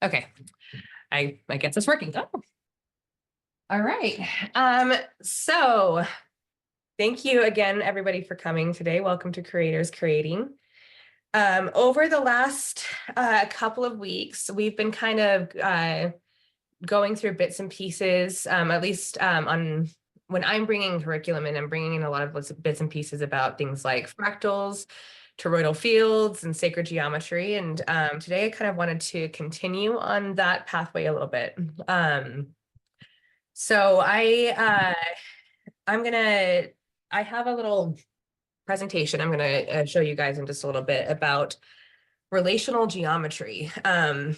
Okay, I guess it's working. Oh. All right. So thank you again, everybody, for coming today. Welcome to Creators Creating. Over the last couple of weeks, we've been kind of going through bits and pieces, at least on when I'm bringing curriculum in, I'm bringing in a lot of bits and pieces about things like fractals, toroidal fields, and sacred geometry. And today I kind of wanted to continue on that pathway a little bit. So I have a little presentation I'm gonna show you guys in just a little bit about relational geometry. And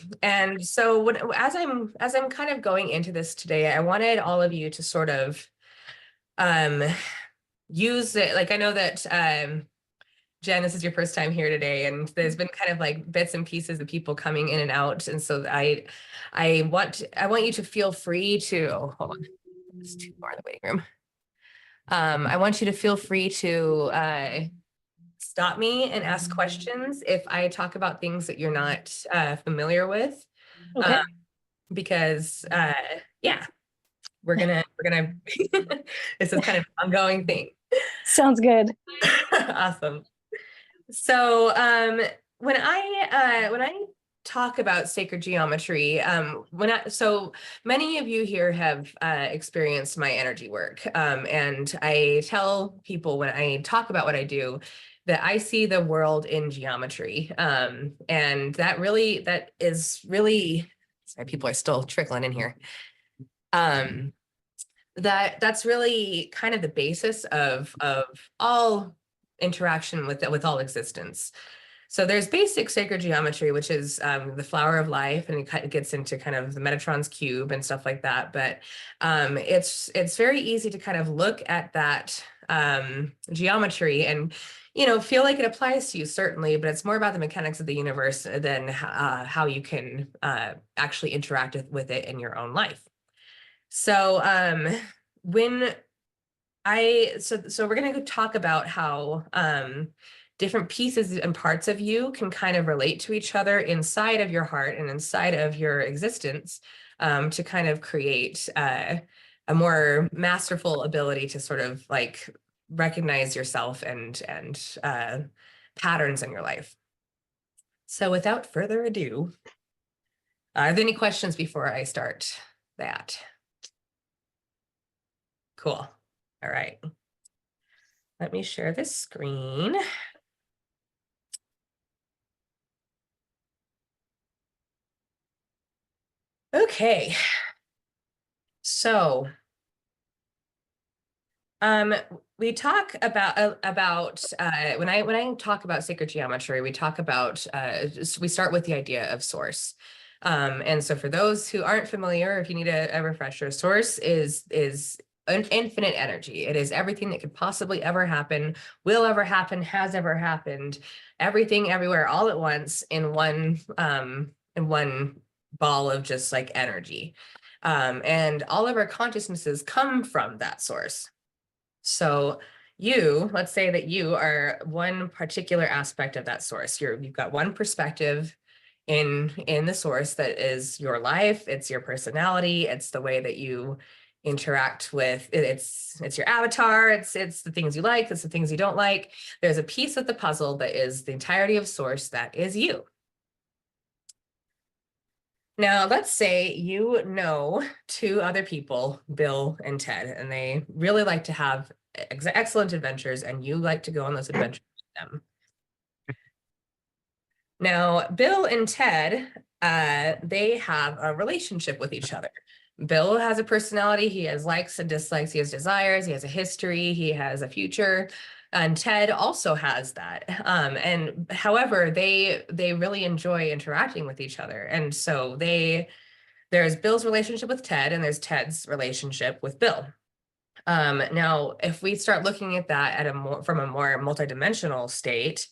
so as I'm kind of going into this today, I wanted all of you to sort of use it. Like, I know that Jen, this is your first time here today, and there's been kind of like bits and pieces of people coming in and out. And so I want you to feel free to, hold on, there's two more in the waiting room. I want you to feel free to stop me and ask questions if I talk about things that you're not familiar with. Okay. Because yeah, we're gonna this is kind of an ongoing thing. Sounds good. Awesome. So when I talk about sacred geometry, so many of you here have experienced my energy work, and I tell people when I talk about what I do that I see the world in geometry, and that is really, sorry, people are still trickling in here. That's really kind of the basis of all interaction with all existence. So there's basic sacred geometry, which is the flower of life, and it gets into kind of the Metatron's cube and stuff like that. But it's very easy to kind of look at that geometry and feel like it applies to you, certainly, but it's more about the mechanics of the universe than how you can actually interact with it in your own life. So when so we're going to talk about how different pieces and parts of you can kind of relate to each other inside of your heart and inside of your existence, to kind of create a more masterful ability to sort of like recognize yourself and patterns in your life. So without further ado, are there any questions before I start that? Cool. All right. Let me share this screen. Okay. So we talk about when I talk about sacred geometry, we talk about we start with the idea of source. And so for those who aren't familiar, if you need a refresher, source is an infinite energy. It is everything that could possibly ever happen, will ever happen, has ever happened, everything, everywhere, all at once in one ball of just like energy. And all of our consciousnesses come from that source. So let's say that you are one particular aspect of that source. You've got one perspective in the source that is your life, it's your personality, it's the way that you interact with it's your avatar, it's the things you like, it's the things you don't like. There's a piece of the puzzle that is the entirety of source that is you. Now, let's say you know two other people, Bill and Ted, and they really like to have excellent adventures, and you like to go on those adventures with them. Now, Bill and Ted, they have a relationship with each other. Bill has a personality, he has likes and dislikes, he has desires, he has a history, he has a future, and Ted also has that. And however, they really enjoy interacting with each other. And so there's Bill's relationship with Ted, and there's Ted's relationship with Bill. Now, if we start looking at that from a more multidimensional state,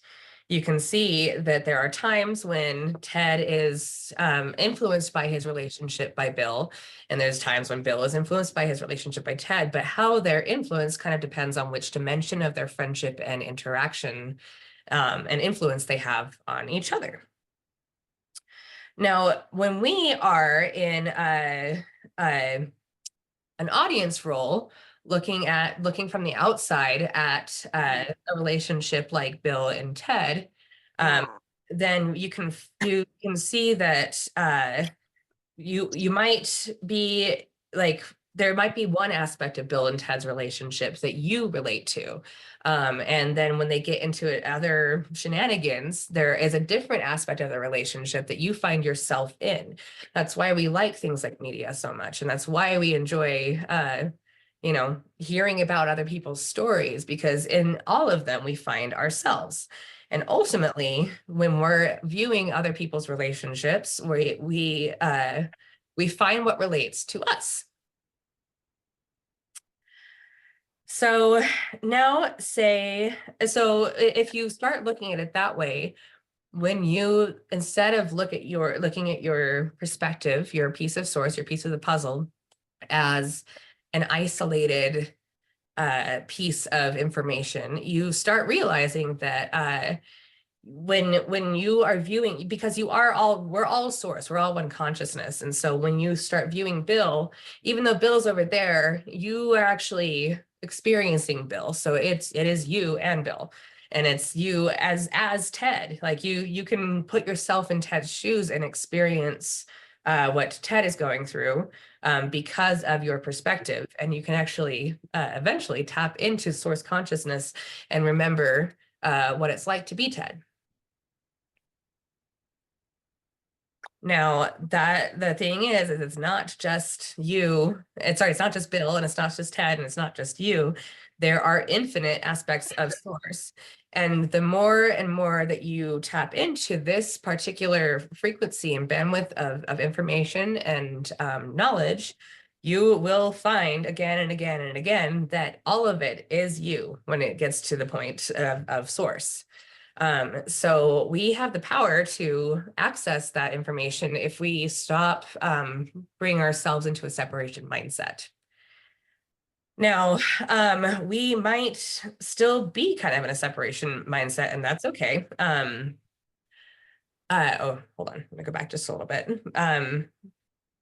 you can see that there are times when Ted is influenced by his relationship by Bill, and there's times when Bill is influenced by his relationship by Ted, but how they're influenced kind of depends on which dimension of their friendship and interaction and influence they have on each other. Now, when we are in a an audience role, looking from the outside at a relationship like Bill and Ted, um, then you can see that you might be like, there might be one aspect of Bill and Ted's relationships that you relate to. And then when they get into other shenanigans, there is a different aspect of the relationship that you find yourself in. That's why we like things like media so much. And that's why we enjoy, hearing about other people's stories, because in all of them, we find ourselves. And ultimately, when we're viewing other people's relationships, we find what relates to us. So now so if you start looking at it that way, when you, instead of looking at your perspective, your piece of source, your piece of the puzzle as an isolated piece of information, you start realizing that when you are viewing, because we're all source, we're all one consciousness. And so when you start viewing Bill, even though Bill's over there, you are actually experiencing Bill. So it is you and Bill, and it's you as Ted. Like you can put yourself in Ted's shoes and experience what Ted is going through, because of your perspective. And you can actually eventually tap into source consciousness and remember what it's like to be Ted. Now, that the thing is it's not just you. It's not just Bill, and it's not just Ted, and it's not just you. There are infinite aspects of source. And the more and more that you tap into this particular frequency and bandwidth of information and knowledge, you will find again and again and again that all of it is you when it gets to the point of source. So we have the power to access that information if we stop bringing ourselves into a separation mindset. Now, we might still be kind of in a separation mindset, and that's okay. Oh, hold on, I'm gonna go back just a little bit.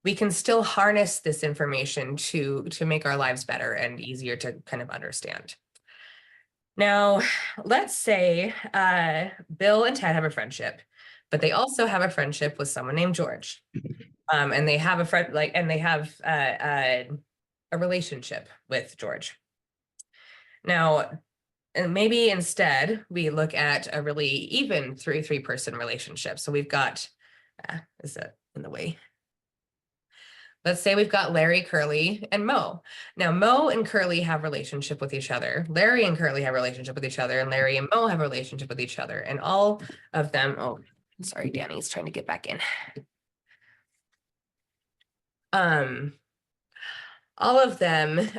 We can still harness this information to make our lives better and easier to kind of understand. Now, let's say Bill and Ted have a friendship, but they also have a friendship with someone named George. And they have a friend, and they have a relationship with George. Now, and maybe instead we look at a really even three-person relationship. So we've got, is that in the way? Let's say we've got Larry, Curly, and Mo. Now, Mo and Curly have a relationship with each other. Larry and Curly have a relationship with each other, and Larry and Mo have a relationship with each other. And all of them, oh, sorry, Danny's trying to get back in. All of them,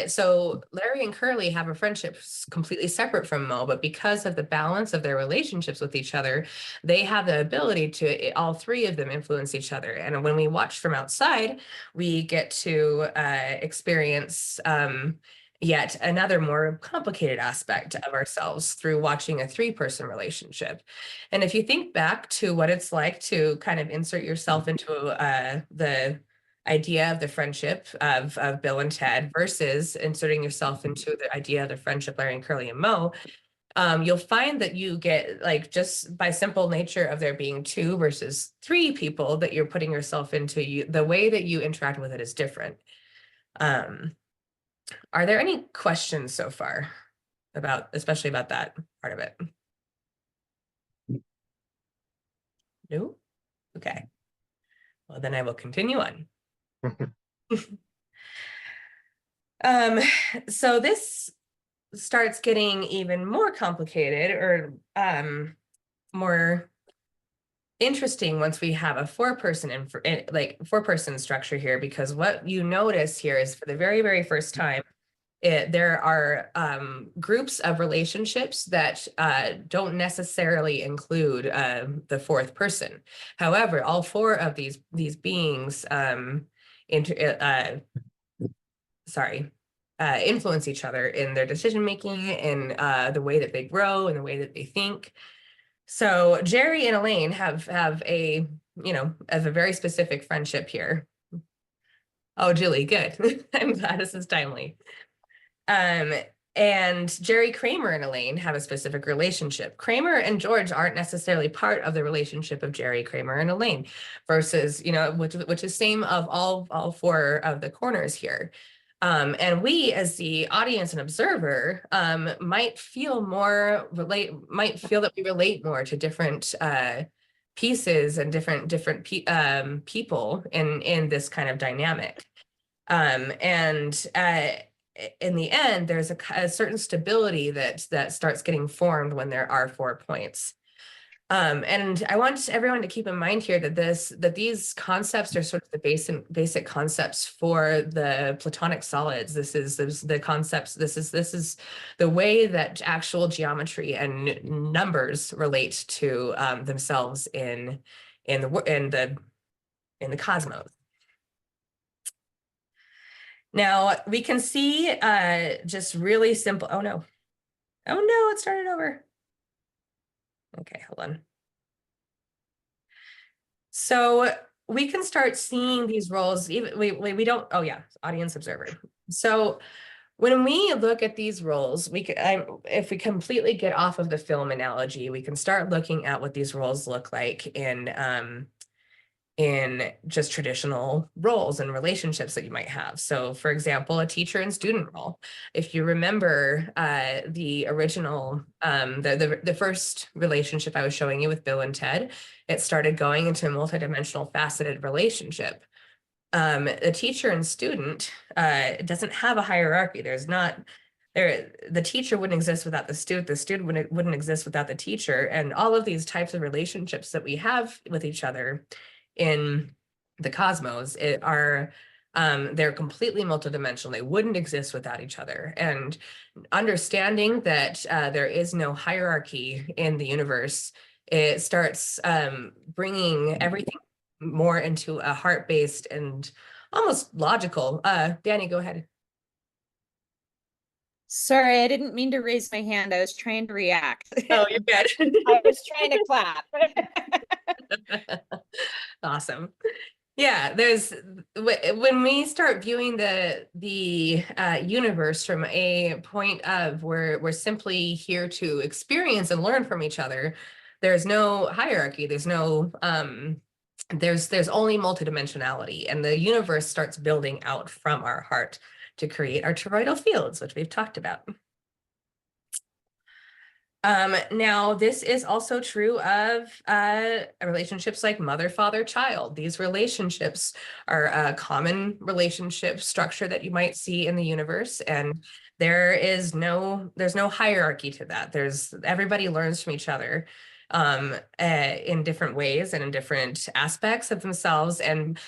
so Larry and Curly have a friendship completely separate from Mo, but because of the balance of their relationships with each other, they have the ability to, all three of them influence each other. And when we watch from outside, we get to experience yet another more complicated aspect of ourselves through watching a three-person relationship. And if you think back to what it's like to kind of insert yourself into the idea of the friendship of Bill and Ted versus inserting yourself into the idea of the friendship Larry and Curly and Mo, you'll find that you get, like, just by simple nature of there being two versus three people that you're putting yourself into, the way that you interact with it is different. Are there any questions so far especially about that part of it? No? Okay. Well, then I will continue on. So this starts getting even more complicated, or more interesting once we have a four-person structure here, because what you notice here is for the very, very first time, there are groups of relationships that don't necessarily include the fourth person. However, all four of these beings influence each other in their decision making, in the way that they grow, and the way that they think. So Jerry and Elaine have a of a very specific friendship here. Oh, Julie, good. I'm glad this is timely. Um, and Jerry Kramer and Elaine have a specific relationship. Kramer and George aren't necessarily part of the relationship of Jerry, Kramer, and Elaine, versus, which is same of all four of the corners here. And we, as the audience and observer, might feel that we relate more to different pieces and different people in this kind of dynamic. And in the end, there's a certain stability that starts getting formed when there are 4 points. And I want everyone to keep in mind here that these concepts are sort of the basic concepts for the Platonic solids. This is the concepts. This is the way that actual geometry and numbers relate to themselves in the cosmos. Now we can see just really simple. Oh no, it started over. Okay, hold on. So we can start seeing these roles. Even we don't. Oh yeah, audience observer. So when we look at these roles, if we completely get off of the film analogy, we can start looking at what these roles look like in just traditional roles and relationships that you might have. So for example, a teacher and student role. If you remember the original, the first relationship I was showing you with Bill and Ted, it started going into a multidimensional faceted relationship. A teacher and student doesn't have a hierarchy. The teacher wouldn't exist without the student wouldn't exist without the teacher, and all of these types of relationships that we have with each other in the cosmos they're completely multidimensional. They wouldn't exist without each other. And understanding that there is no hierarchy in the universe, it starts bringing everything more into a heart-based and almost logical. Danny, go ahead. Sorry, I didn't mean to raise my hand. I was trying to react. Oh, you're good. I was trying to clap. Awesome. Yeah, when we start viewing the universe from a point of where we're simply here to experience and learn from each other, there's no hierarchy. There's no there's only multidimensionality, and the universe starts building out from our heart to create our toroidal fields, which we've talked about. Now, this is also true of relationships like mother, father, child. These relationships are a common relationship structure that you might see in the universe, and there's no hierarchy to that. Everybody learns from each other in different ways and in different aspects of themselves. And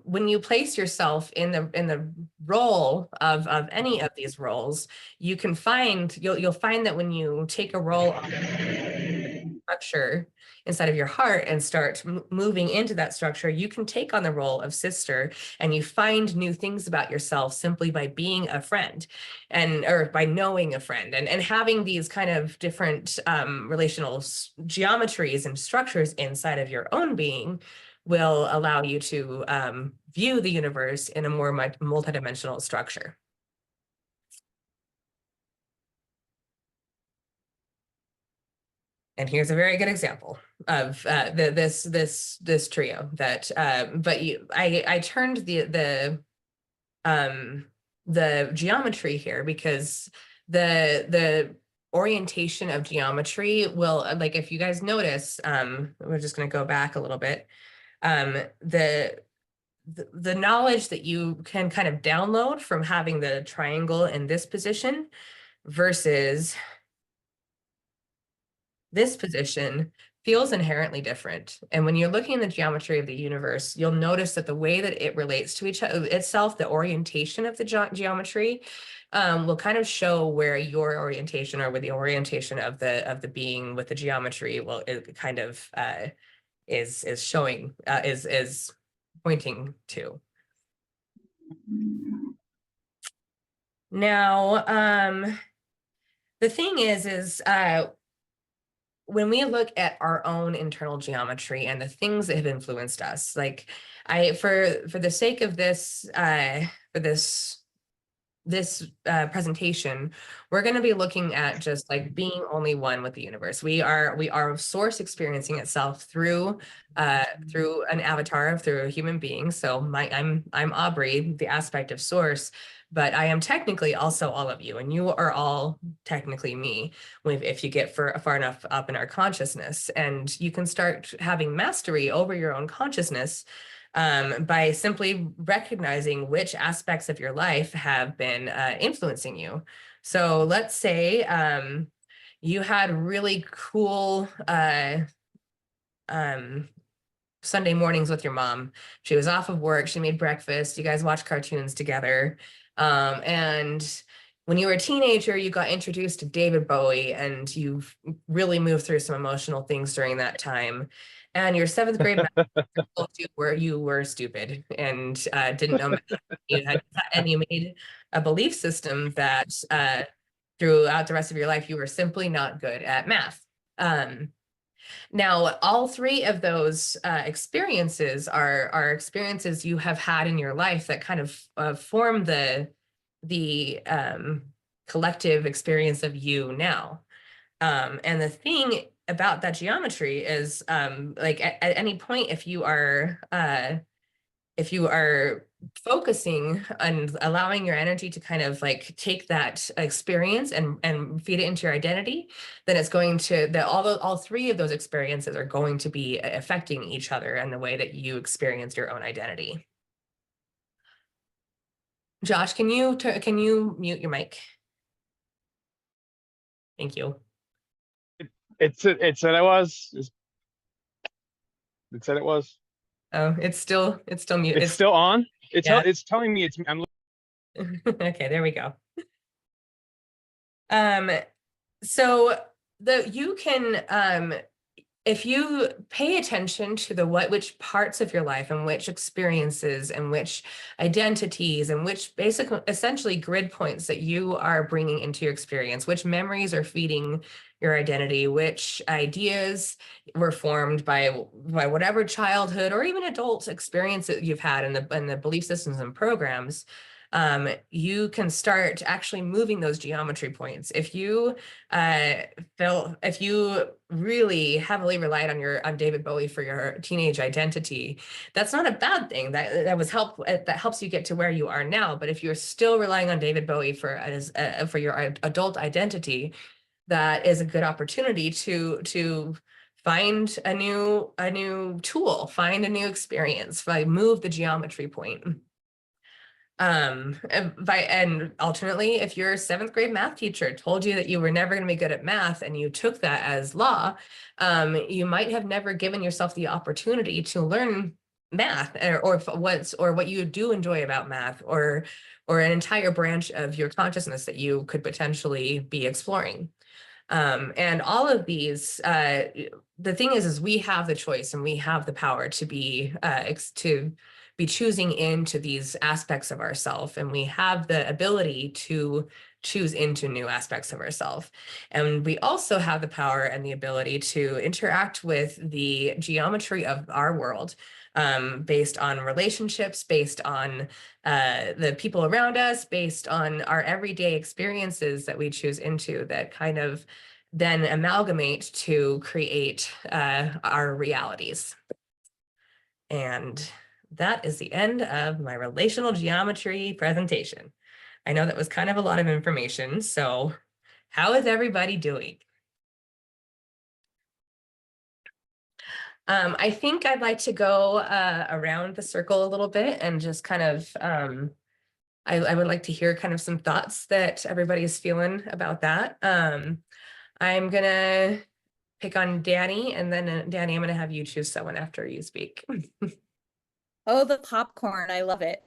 when you place yourself in the role of any of these roles, you'll find that when you take a role on structure inside of your heart and start moving into that structure, you can take on the role of sister, and you find new things about yourself simply by being a friend or by knowing a friend, and having these kind of different relational geometries and structures inside of your own being will allow you to view the universe in a more multidimensional structure. And here's a very good example of this trio that, but I turned the geometry here because the orientation of geometry will, like, if you guys notice, we're just going to go back a little bit. The knowledge that you can kind of download from having the triangle in this position versus this position feels inherently different. And when you're looking at the geometry of the universe, you'll notice that the way that it relates to itself, the orientation of the geometry, will kind of show where your orientation, or where the orientation of the being with the geometry it kind of is showing, is pointing to. Now, the thing is when we look at our own internal geometry and the things that have influenced us, like for the sake of this presentation, we're going to be looking at just like being only one with the universe. We are source experiencing itself through an avatar, through a human being. So I'm Aubrey, the aspect of source, but I am technically also all of you, and you are all technically me if you get far enough up in our consciousness. And you can start having mastery over your own consciousness by simply recognizing which aspects of your life have been influencing you. So let's say you had really cool Sunday mornings with your mom. She was off of work, she made breakfast, you guys watched cartoons together. And when you were a teenager, you got introduced to David Bowie, and you've really moved through some emotional things during that time. And your seventh grade told you were stupid and didn't know math. And you made a belief system that throughout the rest of your life, you were simply not good at math. Now, all three of those experiences are experiences you have had in your life that kind of form the collective experience of you now. And the thing about that geometry is like at any point, if you are focusing on allowing your energy to kind of like take that experience and feed it into your identity, then it's going to all three of those experiences are going to be affecting each other and the way that you experience your own identity. Josh, can you mute your mic? Thank you. It said it was. It said it was. Oh, it's still mute. It's still on. Yeah. It's telling me I'm. Okay, there we go. So you can if you pay attention to which parts of your life and which experiences and which identities and which essentially grid points that you are bringing into your experience, which memories are feeding your identity, which ideas were formed by whatever childhood or even adult experience that you've had in the belief systems and programs, you can start actually moving those geometry points. If you really heavily relied on David Bowie for your teenage identity, that's not a bad thing. That helps you get to where you are now. But if you're still relying on David Bowie for your adult identity, that is a good opportunity to find a new tool, find a new experience, move the geometry point. And alternately, if your seventh grade math teacher told you that you were never going to be good at math and you took that as law, you might have never given yourself the opportunity to learn math or what you do enjoy about math or an entire branch of your consciousness that you could potentially be exploring. And all of these, the thing is we have the choice and we have the power to be choosing into these aspects of ourselves, and we have the ability to choose into new aspects of ourselves. And we also have the power and the ability to interact with the geometry of our world, based on relationships, based on the people around us, based on our everyday experiences that we choose into, that kind of then amalgamate to create our realities. And that is the end of my relational geometry presentation. I know that was kind of a lot of information, so how is everybody doing? I think I'd like to go around the circle a little bit and just kind of, I would like to hear kind of some thoughts that everybody is feeling about that. I'm gonna pick on Danny, and then Danny, I'm gonna have you choose someone after you speak. Oh, the popcorn. I love it.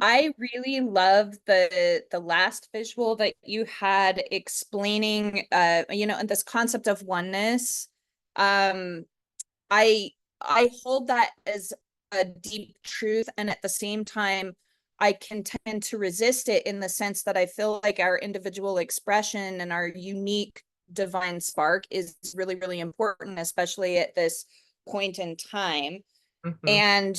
I really love the last visual that you had explaining and this concept of oneness. I hold that as a deep truth, and at the same time I can tend to resist it in the sense that I feel like our individual expression and our unique divine spark is really, really important, especially at this point in time. And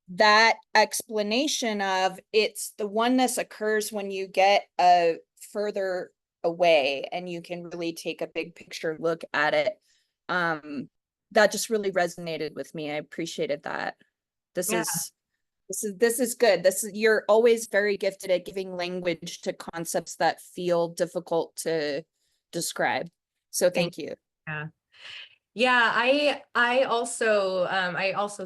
that explanation of it's the oneness occurs when you get a further away and you can really take a big picture look at it. That just really resonated with me. I appreciated that. This Yeah. is good. You're always very gifted at giving language to concepts that feel difficult to describe. So thank you. Yeah. Yeah, I also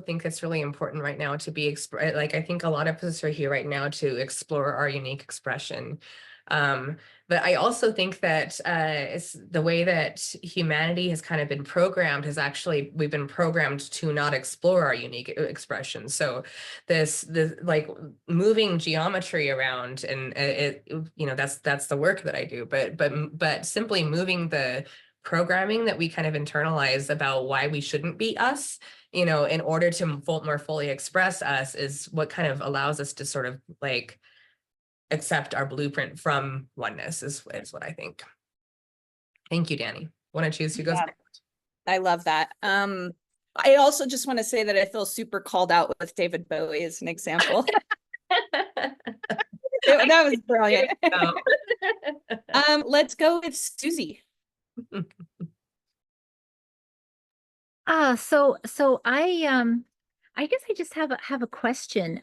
think it's really important right now to be like, I think a lot of us are here right now to explore our unique expression. But I also think that it's the way that humanity has kind of been programmed we've been programmed to not explore our unique expression. So this like moving geometry around, and that's the work that I do, but simply moving the programming that we kind of internalize about why we shouldn't be us, in order to more fully express us, is what kind of allows us to sort of like accept our blueprint from oneness is what I think. Thank you, Danny. Want to choose who goes next? I love that. I also just want to say that I feel super called out with David Bowie as an example. That was brilliant. Let's go with Susie. So I guess I just have a question.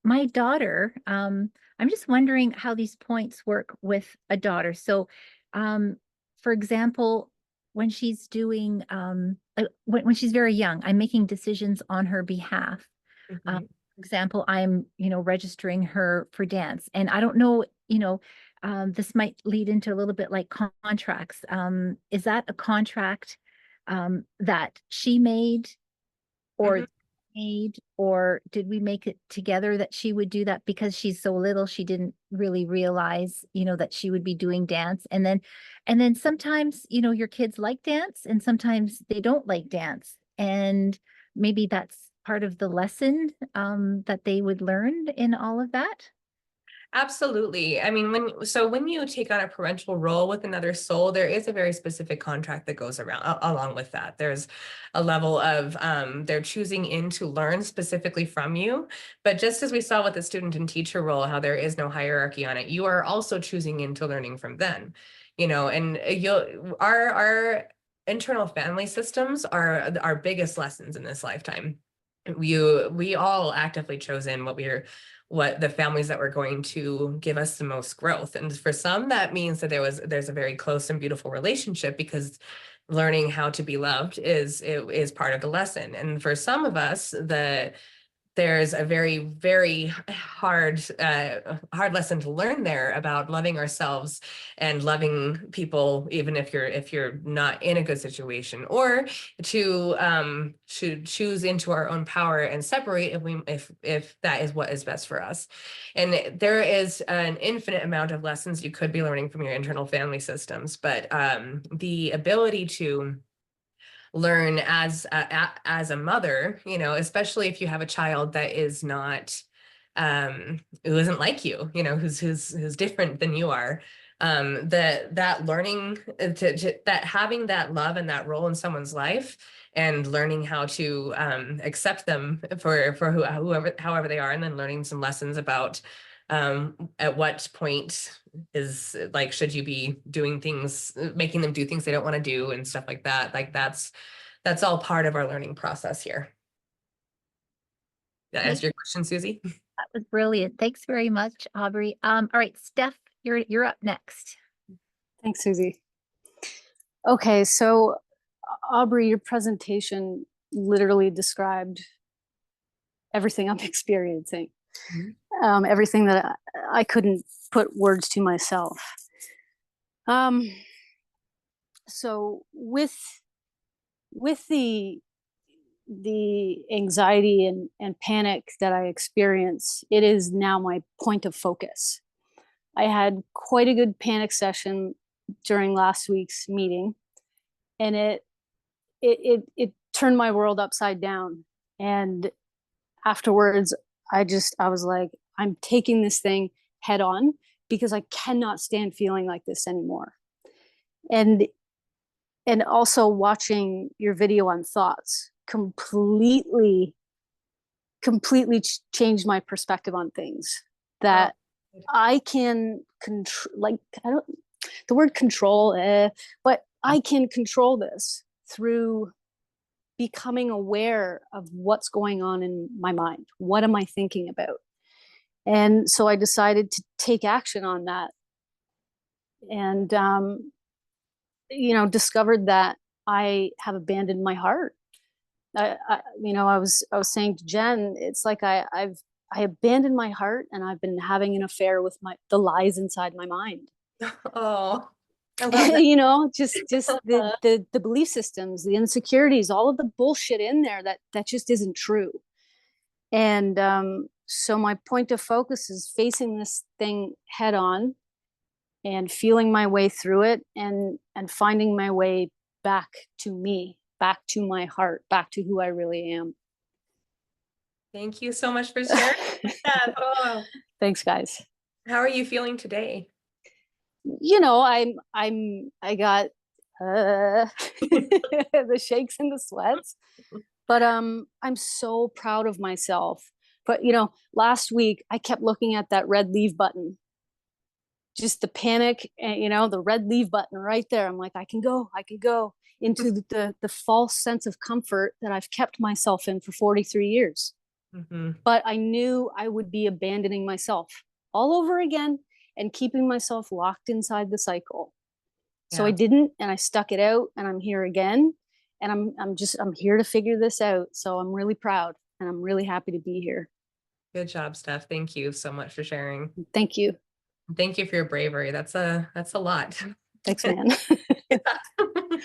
My daughter, I'm just wondering how these points work with a daughter. So for example, when she's doing when she's very young, I'm making decisions on her behalf. For example, I'm, registering her for dance, and I don't know, this might lead into a little bit like contracts. Is that a contract that she made or made, or did we make it together that she would do that? Because she's so little, she didn't really realize, that she would be doing dance. And then sometimes, your kids like dance and sometimes they don't like dance. And maybe that's part of the lesson that they would learn in all of that. Absolutely. I mean, when you take on a parental role with another soul, there is a very specific contract that goes around along with that. There's a level of they're choosing in to learn specifically from you. But just as we saw with the student and teacher role, how there is no hierarchy on it, you are also choosing into learning from them. And our internal family systems are our biggest lessons in this lifetime. We all actively chose in what the families that were going to give us the most growth. And for some, that means that there's a very close and beautiful relationship, because learning how to be loved is part of the lesson. And for some of us, there's a very, very hard lesson to learn there about loving ourselves and loving people, even if you're not in a good situation, or to choose into our own power and separate if that is what is best for us. And there is an infinite amount of lessons you could be learning from your internal family systems, but the ability to learn as a mother, especially if you have a child that is not who isn't like you, who's different than you are, that learning that having that love and that role in someone's life, and learning how to accept them for however they are, and then learning some lessons about at what point is like, should you be doing things, making them do things they don't want to do and stuff like that. Like that's all part of our learning process here. Did that answer your question, Susie? That was brilliant. Thanks very much, Aubrey. All right, Steph, you're up next. Thanks, Susie. Okay, so Aubrey, your presentation literally described everything I'm experiencing. Everything that I couldn't put words to myself. So with the anxiety and panic that I experience, it is now my point of focus. I had quite a good panic session during last week's meeting, and it turned my world upside down. And afterwards, I was like, I'm taking this thing head on because I cannot stand feeling like this anymore. And also watching your video on thoughts completely changed my perspective on things, that I can control, like, I don't, the word control, but I can control this through becoming aware of what's going on in my mind. What am I thinking about? And so I decided to take action on that, and discovered that I have abandoned my heart. I was saying to Jen, it's like I abandoned my heart, and I've been having an affair with the lies inside my mind. Oh, I love that. Just the belief systems, the insecurities, all of the bullshit in there that just isn't true. And so my point of focus is facing this thing head on and feeling my way through it, and finding my way back to me, back to my heart, back to who I really am. Thank you so much for sharing that. Oh, Thanks, guys. how are you feeling today? I got the shakes and the sweats, but I'm so proud of myself. But last week I kept looking at that red leave button, just the panic, and the red leave button right there. I'm like, I can go into the false sense of comfort that I've kept myself in for 43 years. Mm-hmm. But I knew I would be abandoning myself all over again and keeping myself locked inside the cycle. So I didn't, and I stuck it out, and I'm here again, and I'm here to figure this out. So I'm really proud, and I'm really happy to be here. Good job, Steph. Thank you so much for sharing. Thank you. Thank you for your bravery. That's a lot. Thanks, man.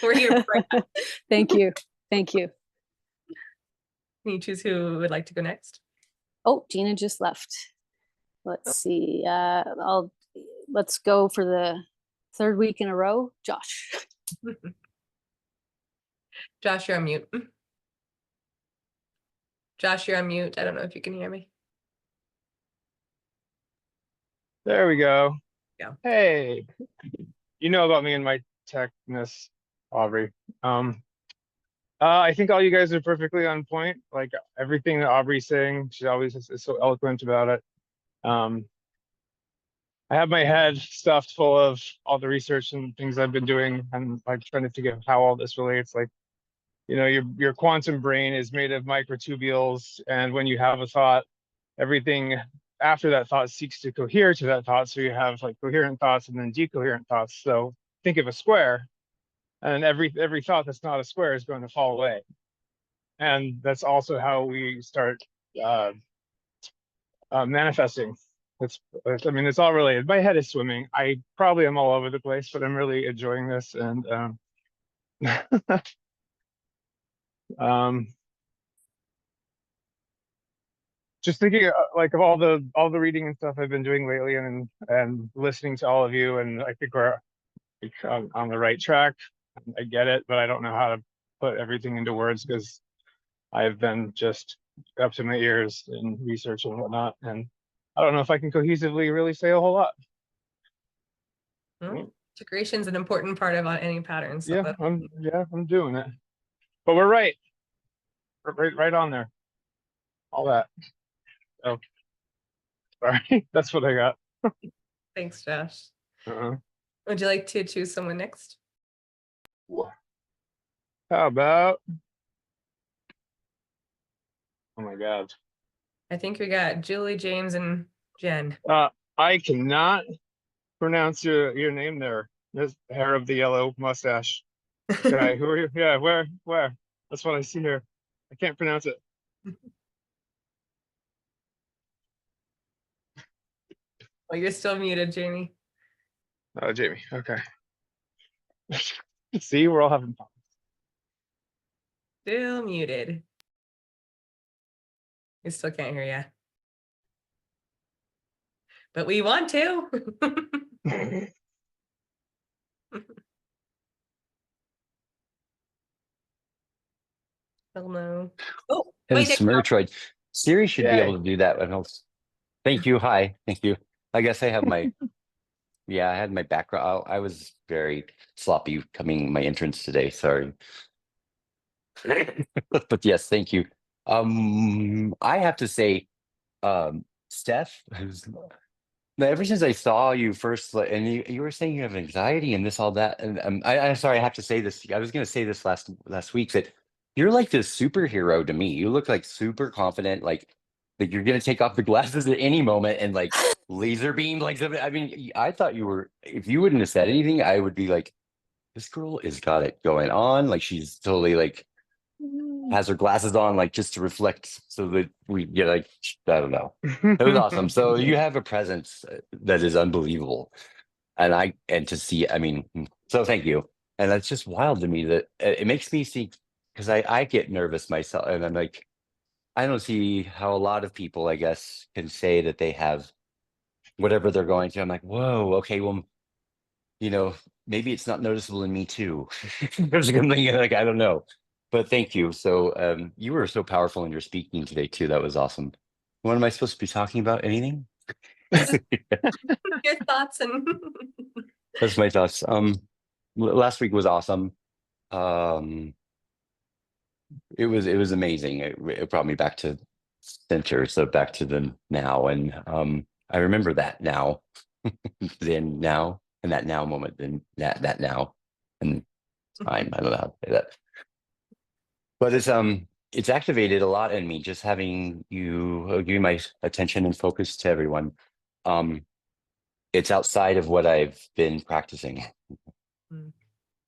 We're here for that. Thank you. Thank you. Can you choose who would like to go next? Oh, Gina just left. Let's see. Let's go for the third week in a row. Josh. Josh, you're on mute. Josh, you're on mute. I don't know if you can hear me. There we go. Yeah. Hey, you know about me and my techness, Aubrey. I think all you guys are perfectly on point. Like everything that Aubrey's saying, she always is so eloquent about it. I have my head stuffed full of all the research and things I've been doing, and like trying to figure out how all this relates. Like, your quantum brain is made of microtubules, and when you have a thought, everything after that thought seeks to cohere to that thought. So you have like coherent thoughts and then decoherent thoughts. So think of a square, and every thought that's not a square is going to fall away. And that's also how we start manifesting. It's all related. My head is swimming. I probably am all over the place, but I'm really enjoying this. And just thinking like of all the reading and stuff I've been doing lately, and listening to all of you, and I think we're on the right track. I get it, but I don't know how to put everything into words because I've been just up to my ears in research and whatnot, and I don't know if I can cohesively really say a whole lot. Integration is an important part of any pattern. So I'm doing it, but we're right on there. All that. Oh, sorry. That's what I got. Thanks, Josh. Would you like to choose someone next? How about? Oh my God. I think we got Julie, James, and Jen. I cannot pronounce your name there. There's the hair of the yellow mustache guy. Who are you? Yeah, where? That's what I see here. I can't pronounce it. Oh, you're still muted, Jamie. Oh, Jamie. Okay. See, we're all having fun. Still muted. We still can't hear you. But we want to. Still no. Oh, And wait, there you go. Smurtroid. Siri should be able to do that. Thank you. Hi. Thank you. I guess I have my, yeah, I had my background. I was very sloppy coming my entrance today. Sorry. But yes, thank you. I have to say, Steph, ever since I saw you first, and you were saying you have anxiety and this, all that, and I'm sorry, I have to say this. I was going to say this last week that you're like this superhero to me. You look like super confident, like you're going to take off the glasses at any moment and like laser beam like something. I mean, I thought you were. If you wouldn't have said anything, I would be like, this girl has got it going on. Like she's totally like has her glasses on, like just to reflect, so that we get like I don't know. It was awesome. So you have a presence that is unbelievable, and to see, I mean, so thank you. And that's just wild to me that it makes me see, because I get nervous myself, and I'm like, I don't see how a lot of people, I guess, can say that they have whatever they're going through. I'm like, whoa, okay, well, maybe it's not noticeable in me too. There's something like I don't know, but thank you. So you were so powerful in your speaking today too. That was awesome. What am I supposed to be talking about? Anything? Your thoughts and That's my thoughts. Last week was awesome. Um, it was amazing. It brought me back to center, so back to the now, and I remember that now, then now, and that now moment, then that now, and time. I don't know how to say that, but it's activated a lot in me just having you giving my attention and focus to everyone. Um, it's outside of what I've been practicing. Mm.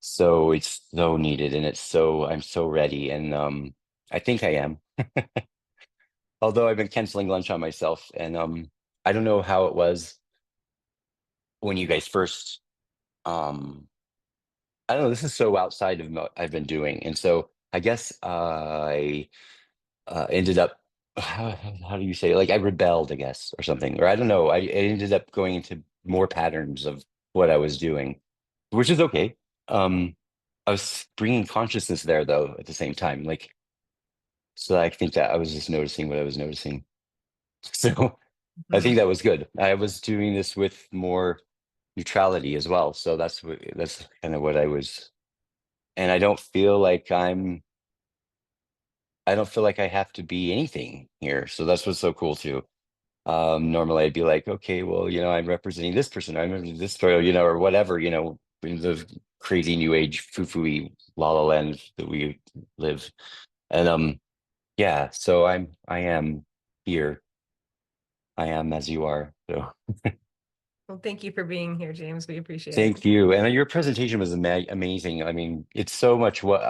So it's so needed, and I'm so ready, and I think I am. Although I've been canceling lunch on myself, and I don't know how it was when you guys first I don't know, this is so outside of what I've been doing, and so I guess I ended up how do you say it? Like I rebelled, I guess, or something, or I don't know. I ended up going into more patterns of what I was doing, which is okay. Um, I was bringing consciousness there though at the same time, like so. I think that I was just noticing what I was noticing. So I think that was good. I was doing this with more neutrality as well. So that's kind of what I was, and I don't feel like I have to be anything here. So that's what's so cool too. Normally I'd be like, okay, well, I'm representing this person, I'm representing this story, or whatever, in the crazy new age foo-foo-y la la land that we live. And yeah, so I am here. I am as you are. So well, thank you for being here, James. We appreciate it. thank you. And your presentation was amazing. I mean, it's so much what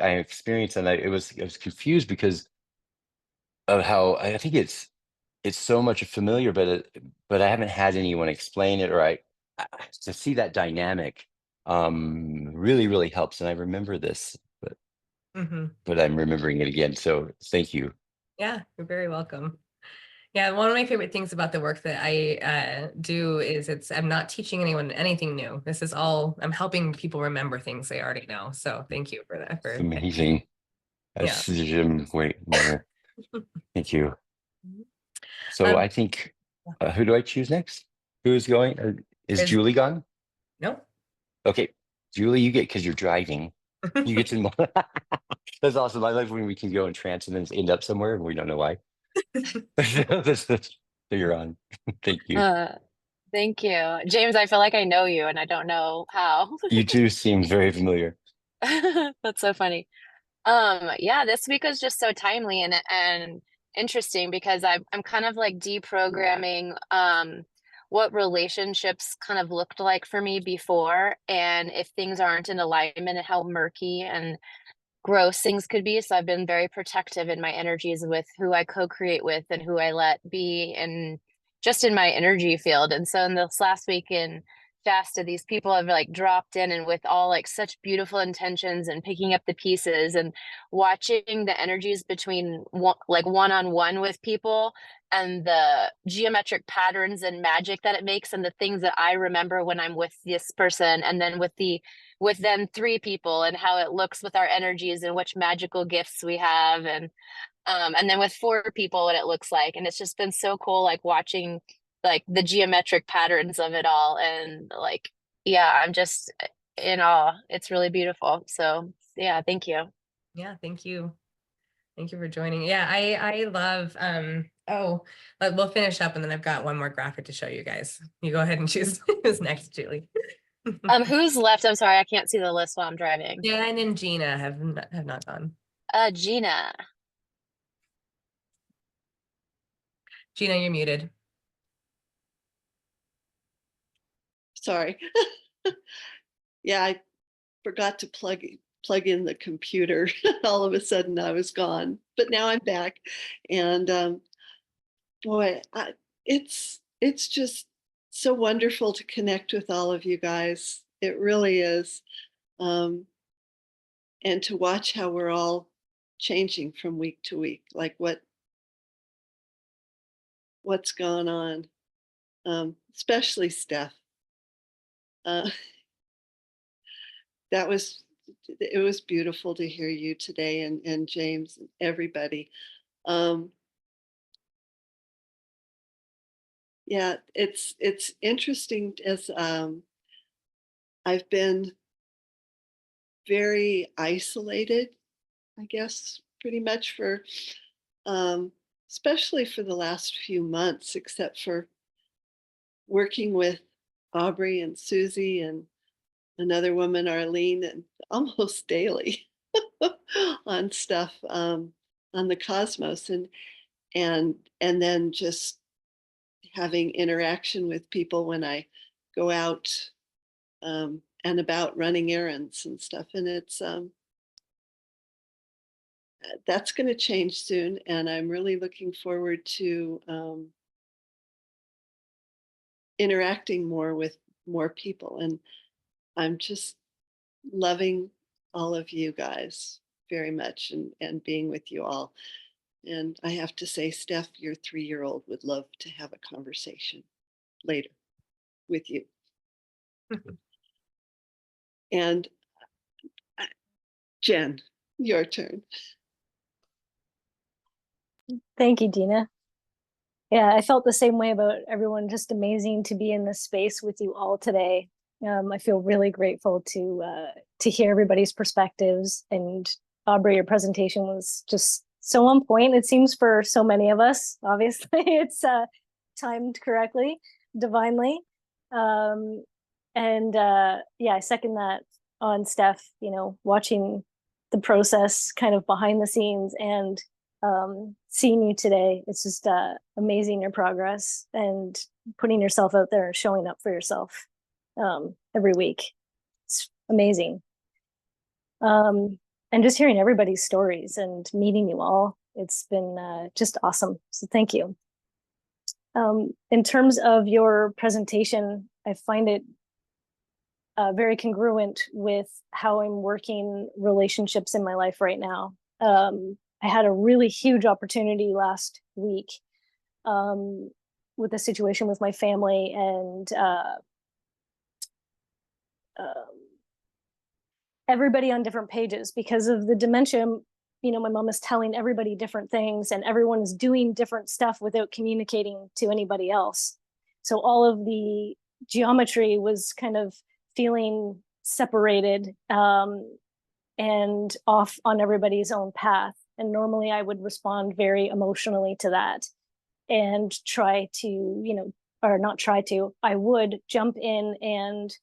I experienced, and I was confused because of how I think it's so much familiar, but I haven't had anyone explain it, or to see that dynamic really really helps. And I remember this, Hmm. but I'm remembering it again. So thank you. Yeah, you're very welcome. Yeah, one of my favorite things about the work that I do is I'm not teaching anyone anything new. This is all, I'm helping people remember things they already know. So thank you for that. It's amazing. Yeah. Wait, thank you. Mhm. So I think who do I choose next? Who is going? Is Is Julie gone? no. Okay, Julie, you get, because you're driving. You get to. That's awesome. I like when we can go in trance and then end up somewhere and we don't know why. So you're on. Thank you. Thank you. James, I feel like I know you and I don't know how. You two seem very familiar. That's so funny. Yeah, this week was just so timely and interesting because I'm kind of like deprogramming what relationships kind of looked like for me before, and if things aren't in alignment and how murky and gross things could be. So I've been very protective in my energies with who I co-create with and who I let be and just in my energy field. And so in this last week in Shasta, these people have like dropped in and with all like such beautiful intentions and picking up the pieces and watching the energies between one-on-one with people and the geometric patterns and magic that it makes and the things that I remember when I'm with this person, and then with the with then 3 people and how it looks with our energies and which magical gifts we have, and then with 4 people what it looks like. And it's just been so cool, like watching like the geometric patterns of it all. And like, yeah, I'm just in awe. It's really beautiful. So yeah, thank you. Yeah, thank you. Thank you for joining. Yeah, I love, oh, but we'll finish up and then I've got one more graphic to show you guys. You go ahead and choose who's next, Julie. Who's left? I'm sorry, I can't see the list while I'm driving. Jen and Gina have not gone. Gina. Gina, you're muted. Sorry. Yeah, I forgot to plug in the computer. All of a sudden I was gone, but now I'm back. And boy, it's just so wonderful to connect with all of you guys. It really is. And to watch how we're all changing from week to week, like what's gone on, especially Steph. It was beautiful to hear you today, and James and everybody. Yeah, it's interesting as I've been very isolated, I guess, pretty much for especially for the last few months, except for working with Aubrey and Susie and another woman, Arlene, and almost daily on stuff on the cosmos, and then just having interaction with people when I go out and about running errands and stuff. And it's that's going to change soon, and I'm really looking forward to interacting more with more people. And I'm just loving all of you guys very much, and being with you all. And I have to say, Steph, your 3-year-old would love to have a conversation later with you. And Jen, your turn. Thank you, Dina. Yeah, I felt the same way about everyone. Just amazing to be in this space with you all today. I feel really grateful to hear everybody's perspectives. And Aubrey, your presentation was just so on point. It seems for so many of us. Obviously, it's timed correctly, divinely. Yeah, I second that on Steph. You know, watching the process kind of behind the scenes and seeing you today. It's just amazing, your progress and putting yourself out there, showing up for yourself every week. It's amazing. And just hearing everybody's stories and meeting you all, it's been just awesome. So thank you. In terms of your presentation, I find it very congruent with how I'm working relationships in my life right now. I had a really huge opportunity last week with a situation with my family, and everybody on different pages because of the dementia. You know, my mom is telling everybody different things, and everyone is doing different stuff without communicating to anybody else. So all of the geometry was kind of feeling separated and off on everybody's own path. And normally I would respond very emotionally to that and try to, you know, or not try to, I would jump in and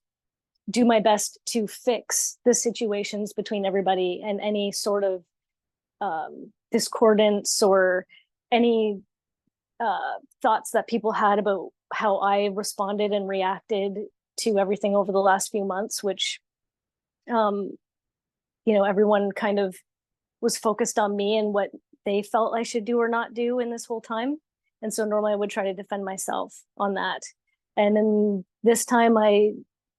do my best to fix the situations between everybody, and any sort of discordance or any thoughts that people had about how I responded and reacted to everything over the last few months, which, you know, everyone kind of was focused on me and what they felt I should do or not do in this whole time. And so normally I would try to defend myself on that. And then this time I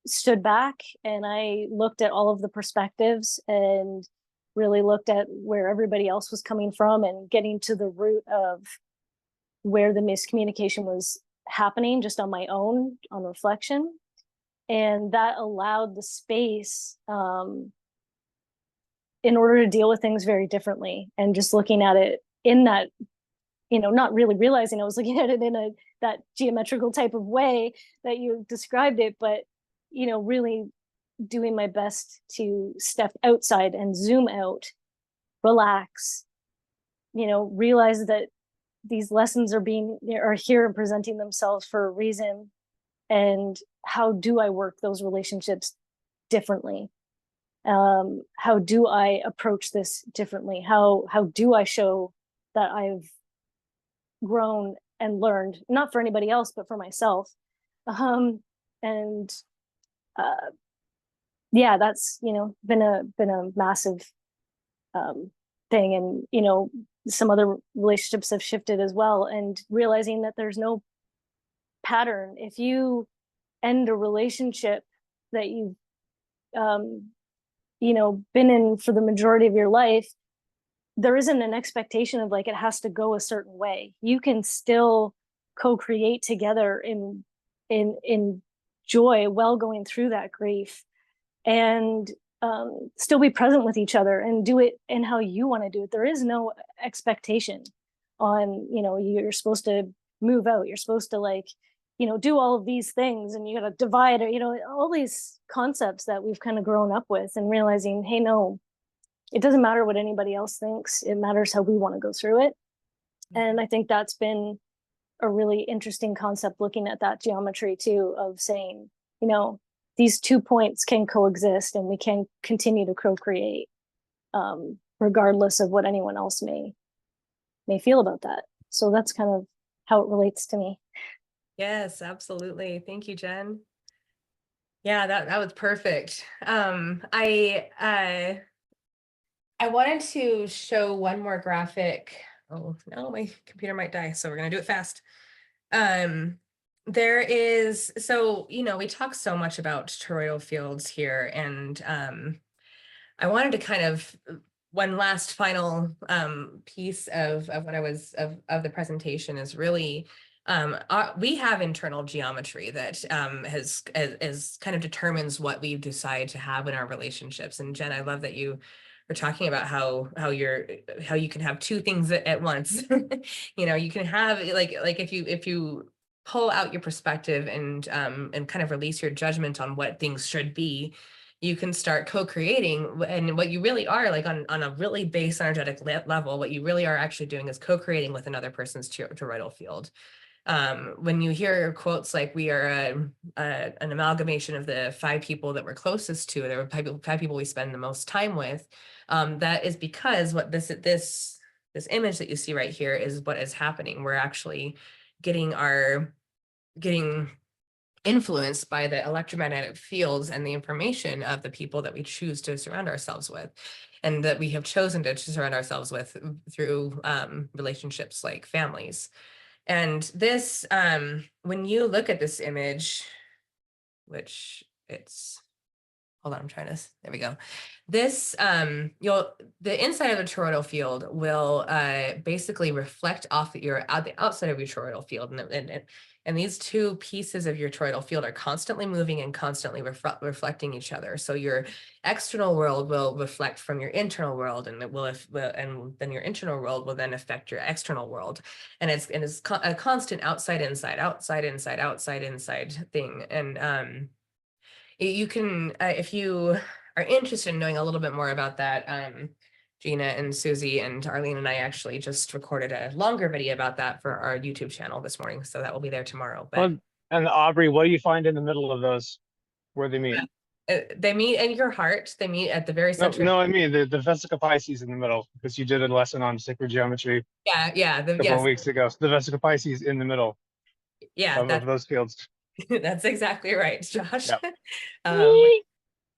stood back and I looked at all of the perspectives and really looked at where everybody else was coming from and getting to the root of where the miscommunication was happening, just on my own, on reflection. And that allowed the space in order to deal with things very differently. And just looking at it in that, not really realizing I was looking at it in that geometrical type of way that you described it, but, really doing my best to step outside and zoom out, relax, realize that these lessons are here and presenting themselves for a reason. And how do I work those relationships differently? How do I approach this differently? How do I show that I've grown and learned, not for anybody else, but for myself? And yeah, that's been a massive thing. And some other relationships have shifted as well, and realizing that there's no pattern. If you end a relationship that you've been in for the majority of your life, there isn't an expectation of like it has to go a certain way. You can still co-create together in joy while going through that grief, and still be present with each other and do it in how you want to do it. There is no expectation on, you're supposed to move out, you're supposed to do all of these things, and you got to divide, or all these concepts that we've kind of grown up with, and realizing, hey, no, it doesn't matter what anybody else thinks, it matters how we want to go through it. And I think that's been a really interesting concept, looking at that geometry too, of saying, these 2 points can coexist, and we can continue to co-create, regardless of what anyone else may feel about that. So that's kind of how it relates to me. Yes, absolutely. Thank you, Jen. Yeah, that was perfect. I wanted to show one more graphic. Oh no, my computer might die, so we're gonna do it fast. There is, so we talk so much about toroidal fields here, and I wanted to kind of, one last final piece of what I was of the presentation is really we have internal geometry that is kind of determines what we decide to have in our relationships. And Jen, I love that you were talking about how you can have two things at once. You can have like if you pull out your perspective and kind of release your judgment on what things should be, you can start co-creating. And what you really are, like on a really base energetic level, what you really are actually doing is co-creating with another person's toroidal field. When you hear quotes like, we are an amalgamation of the 5 people that we're closest to, there are 5 people we spend the most time with, that is because what this image that you see right here is what is happening. We're actually getting influenced by the electromagnetic fields and the information of the people that we choose to surround ourselves with, and that we have chosen to surround ourselves with through relationships like families. And this, when you look at this image, which it's, hold on, I'm trying to, there we go. This, the inside of the toroidal field will basically reflect off the outside of your toroidal field. And these 2 pieces of your toroidal field are constantly moving and constantly reflecting each other. So your external world will reflect from your internal world, and and then your internal world will then affect your external world. And it's a constant outside, inside, outside, inside, outside, inside thing. And you can, if you are interested in knowing a little bit more about that, Gina and Susie and Arlene and I actually just recorded a longer video about that for our YouTube channel this morning. So that will be there tomorrow. But And Aubrey, what do you find in the middle of those where they meet? they meet in your heart. They meet at the very center. No, I mean the Vesica Pisces in the middle, because you did a lesson on sacred geometry Yeah. a couple of weeks ago. So the Vesica Pisces in the middle of those fields. That's exactly right, Josh. Yep.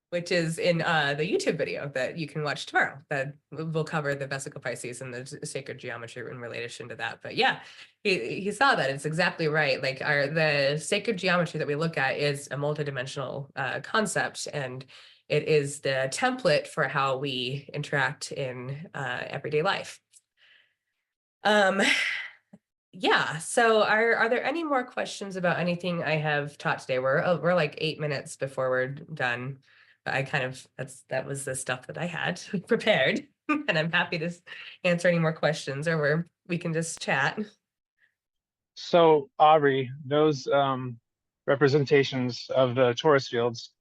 Which is in the YouTube video that you can watch tomorrow. That will cover the Vesica Pisces and the sacred geometry in relation to that. But yeah, he saw that. It's exactly right. Like the sacred geometry that we look at is a multidimensional concept, and it is the template for how we interact in everyday life. Yeah, so are there any more questions about anything I have taught today? We're like 8 minutes before we're done. But I kind of that was the stuff that I had prepared, and I'm happy to answer any more questions, or we can just chat. So Aubrey, those representations of the torus fields,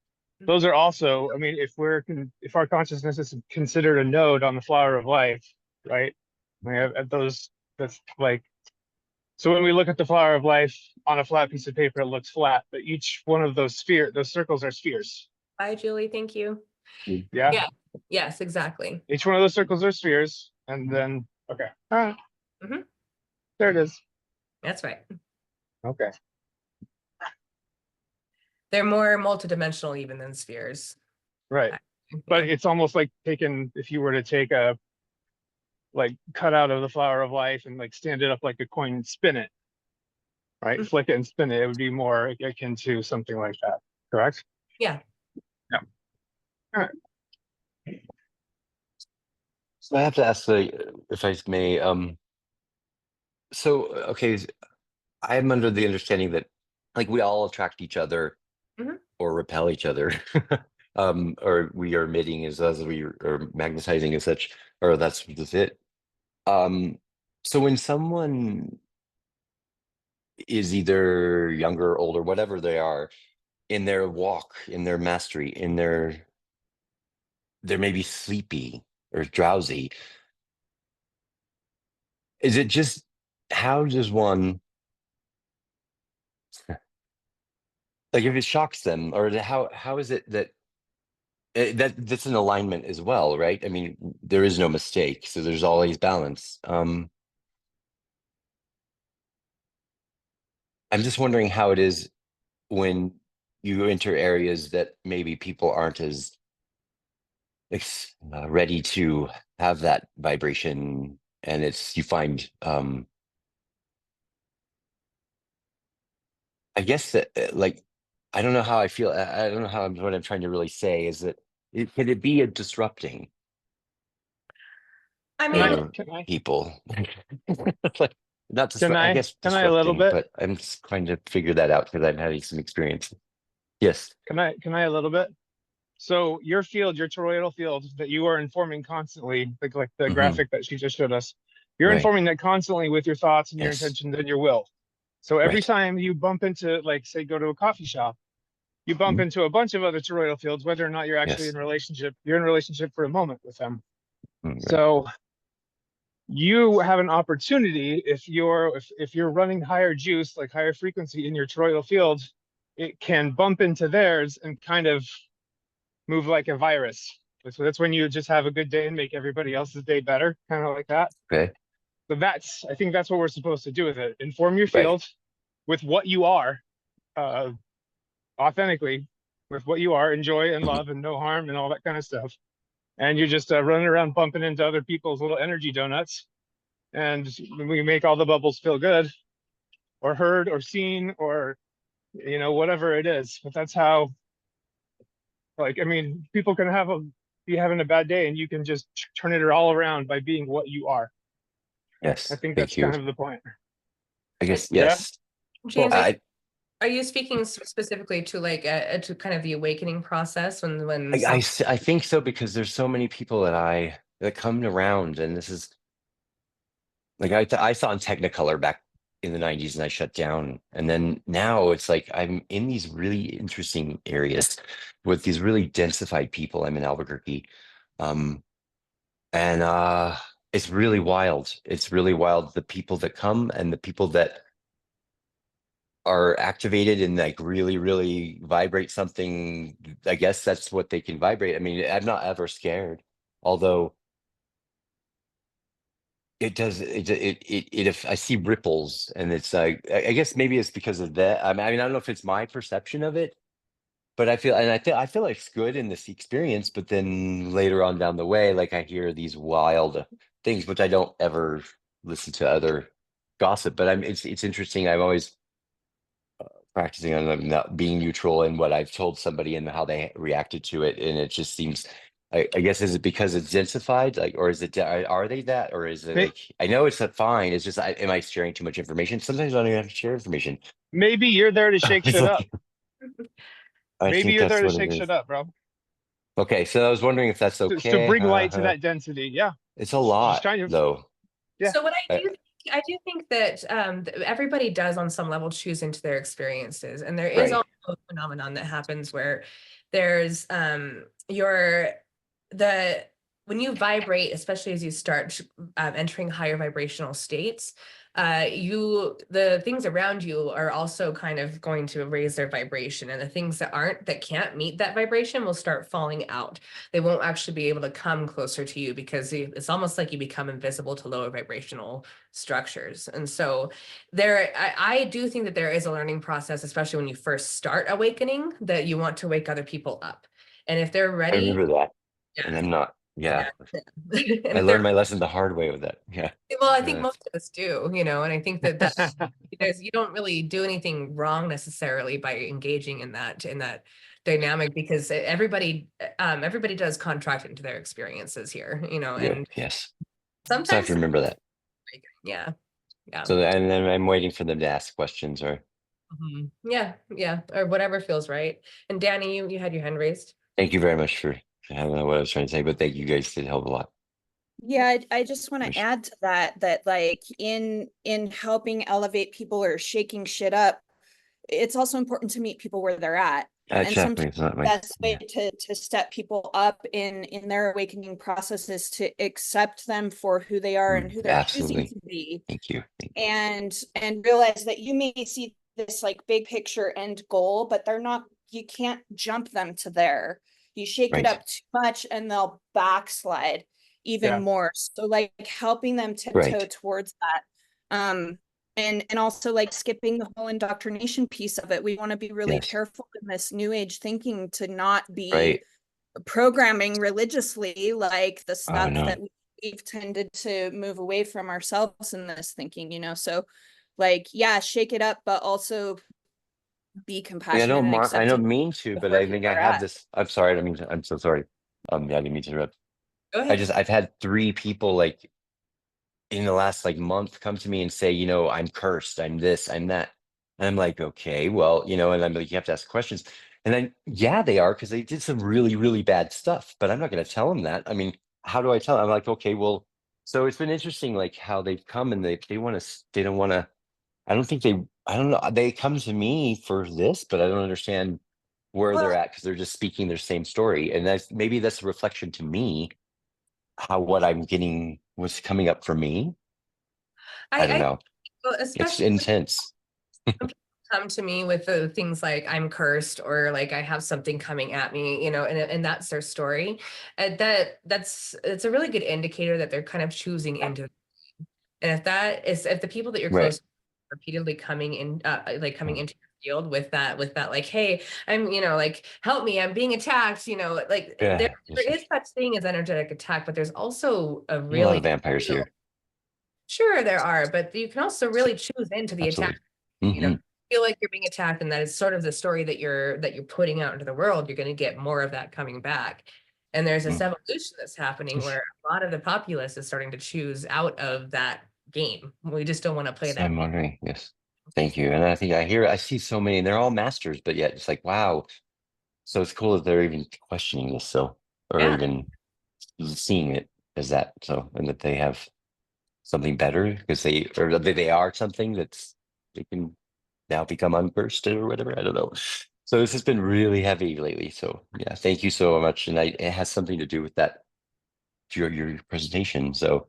those are also, I mean, if our consciousness is considered a node on the flower of life, right? We have those, that's like, so when we look at the flower of life on a flat piece of paper, it looks flat, but each one of those circles are spheres. Bye, Julie. Thank you. Yeah. Yeah. Yes, exactly. Each one of those circles are spheres, and then okay. All right. Mhm. There it is. That's right. Okay. They're more multidimensional even than spheres. Right. But Yeah. it's almost like if you were to take a cut out of the flower of life and like stand it up like a coin and spin it, right? Mhm. Flick it and spin it, it would be more akin to something like that. Correct? Yeah. Yeah. All right. So I have to ask, if I may, so okay, I'm under the understanding that like we all attract each other Mhm. or repel each other, or we are emitting as we are magnetizing as such, or that's just it. So when someone is either younger, older, whatever they are, in their walk, in their mastery, in they're maybe sleepy or drowsy, is it just how does one like if it shocks them, or how is it that that's an alignment as well, right? I mean, there is no mistake, so there's always balance. I'm just wondering how it is when you enter areas that maybe people aren't as ready to have that vibration, and you find I guess that like I don't know how I feel. I don't know what I'm trying to really say is that could it be a disrupting I Can I mean, for can I people? Like not can I I guess can I a little disrupting, bit? but I'm just trying to figure that out because I'm having some experience. Yes. Can I a little bit? So your field, your toroidal field that you are informing constantly, like the Hmm. graphic that she just showed us, you're Right. informing that constantly with your thoughts and your Yes. intentions and your will. So every Right. time you bump into, like, say, go to a coffee shop, you bump Mhm. into a bunch of other toroidal fields, whether or not you're actually Yes. in relationship, you're in relationship for a moment with them. Right. So you have an opportunity if you're running higher juice, like higher frequency in your toroidal field, it can bump into theirs and kind of move like a virus. So that's when you just have a good day and make everybody else's day better, kind of like that. Okay. So I think that's what we're supposed to do with it. Inform your Right. field with what you are, uh, authentically, with what you are, enjoy and Mhm. love and no harm and all that kind of stuff. And you're just running around bumping into other people's little energy donuts. And we make all the bubbles feel good or heard or seen or, whatever it is. But that's how, like, I mean, people can be having a bad day and you can just turn it all around by being what you are. I Yes. think that's Thank you. kind of the point. I guess Yeah. yes. James, Cool. are you speaking specifically to like to kind of the awakening process when I think so because there's so many people that come around, and this is like I saw in Technicolor back in the 90s and I shut down, and then now it's like I'm in these really interesting areas with these really densified people. I'm in Albuquerque, um, and it's really wild. It's really wild, the people that come and the people that are activated and like really, really vibrate something. I guess that's what they can vibrate. I mean, I'm not ever scared, although it does. If I see ripples, and it's like I guess maybe it's because of that. I don't know if it's my perception of it, but I feel like it's good in this experience. But then later on down the way, like I hear these wild things, which I don't ever listen to other gossip. But it's interesting. I'm always practicing on not being neutral in what I've told somebody and how they reacted to it, and it just seems I guess is it because it's densified, like, or is it are they that, or is it May- like I know it's fine. It's just am I sharing too much information? Sometimes I don't even have to share information. Maybe you're there to shake It's shit up. like I Maybe think you're that's there to what it shake is. shit up, bro. Okay, so I was wondering if that's To okay. bring light to that density. Yeah. It's a Just lot trying to, though. yeah. So what I, I do think that everybody does on some level choose into their experiences, and there is right. also a phenomenon that happens where there's your the when you vibrate, especially as you start entering higher vibrational states, the things around you are also kind of going to raise their vibration, and the things that can't meet that vibration will start falling out. They won't actually be able to come closer to you because it's almost like you become invisible to lower vibrational structures. And so I do think that there is a learning process, especially when you first start awakening, that you want to wake other people up. And if they're I ready, remember that, and yeah, I'm not. Yeah, yeah. And I if they're learned my lesson the hard way with that. Yeah. well, I think most of us do, and I think that Yeah. you don't really do anything wrong necessarily by engaging in that dynamic, because everybody does contract into their experiences here, Good. and Yes. So I have sometimes to remember that. yeah, yeah. So and then I'm waiting for them to ask questions or. Yeah, or whatever feels right. And Danny, you had your hand raised. Thank you very much for. I don't know what I was trying to say, but thank you guys did help a lot. Yeah, I just want to add to that like in helping elevate people or shaking shit up, it's also important to meet people where they're at. And Exactly. sometimes It's not the my. best way Yeah. to step people up in their awakening process is to accept them for who they are and who they're choosing Absolutely. to be, Thank you. and realize that you may see this like big picture end goal, but you can't jump them to there. You shake it Right. up too much and they'll backslide even Yeah. more. So like helping them tiptoe Right. towards that. And also like skipping the whole indoctrination piece of it. We want to be really Yes. careful in this new age thinking to not be Right. programming religiously like the Oh stuff no. that we've tended to move away from ourselves in this thinking. So like, yeah, shake it up, but also be I compassionate and I accepting don't mean to, of but where I people think I are have at. this. I'm sorry. I don't mean to, I'm so sorry. Yeah, I didn't mean to interrupt. Go ahead. I've had 3 people like in the last like month come to me and say, I'm cursed, I'm this, I'm that. And I'm like, okay, well, and I'm like, you have to ask questions. And then, yeah, they are because they did some really, really bad stuff, but I'm not going to tell them that. I mean, how do I tell them? I'm like, okay, well, so it's been interesting, like how they've come and they want to, they don't want to, I don't think they, I don't know, they come to me for this, but I don't understand where Well, they're at because they're just speaking their same story. And maybe that's a reflection to me how what I'm getting was coming up for me. I don't I know. well, It's especially intense. when people come to me with the things like I'm cursed or like I have something coming at me, and that's their story. It's a really good indicator that they're kind of choosing into. And if the people that you're Right. close to repeatedly coming in, like coming Mm. into your field with that, like, hey, I'm, like, help me, I'm being attacked, like there Yeah. is such thing as energetic attack, but there's also a There's a lot of really vampires real, here. sure there are, but you can also really choose into the attack, Absolutely. feel like you're being attacked, and that is sort of the story that you're putting out into the world. You're going to get more of that coming back. And there's this Mm. evolution that's happening where a lot of the populace is starting to choose out of that game. We just don't want to play So that. I'm wondering. Yes. Thank you. And I think I see so many, and they're all masters, but yet it's like, wow. So it's cool that they're even questioning this, so, or Yeah. even seeing it as that. So, and that they have something better because or that they are something they can now become uncursed or whatever. I don't know. So this has been really heavy lately. So yeah, thank you so much. And it has something to do with that your presentation. So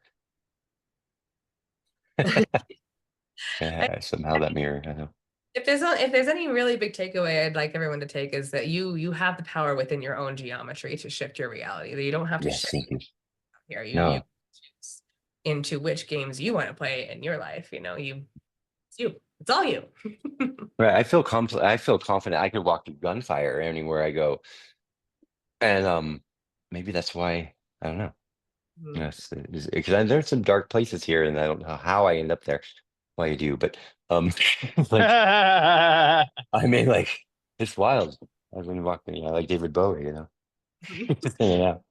I, somehow that mirror. I know. if there's any really big takeaway I'd like everyone to take is that you have the power within your own geometry to shift your reality. That you don't have to Yes, shift thank you. here. You No, choose into which games you want to play in your life. It's you. It's all you. right. I feel confident. I could walk through gunfire anywhere I go, and maybe that's why I don't know. Mhm. Yes, because there's some dark places here, and I don't know how I end up there. Why I do, but like Yeah. I mean, like it's wild. I've been walking, like David Bowie, Mhm. just hanging out.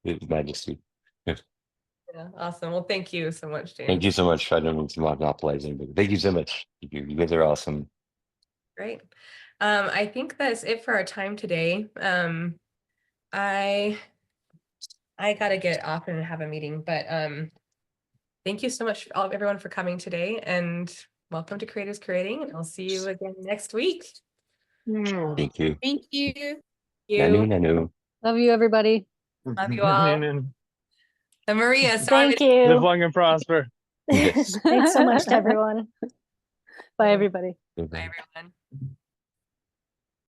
His Majesty. Yeah, awesome. Well, thank you so much, James. Thank you so much. I don't mean to monopolize anybody. Thank you so much. You guys are awesome. Great. I think that's it for our time today. I gotta get off and have a meeting, but thank you so much everyone for coming today, and welcome to Creators Creating, and I'll see you again next week. Thank you. Thank you. Nanu, nanu. Love you, everybody. Love you all. And And Maria, sorry. Thank live you. long and prosper. Yes. Thanks so much to everyone. Bye, everybody. Bye, everyone.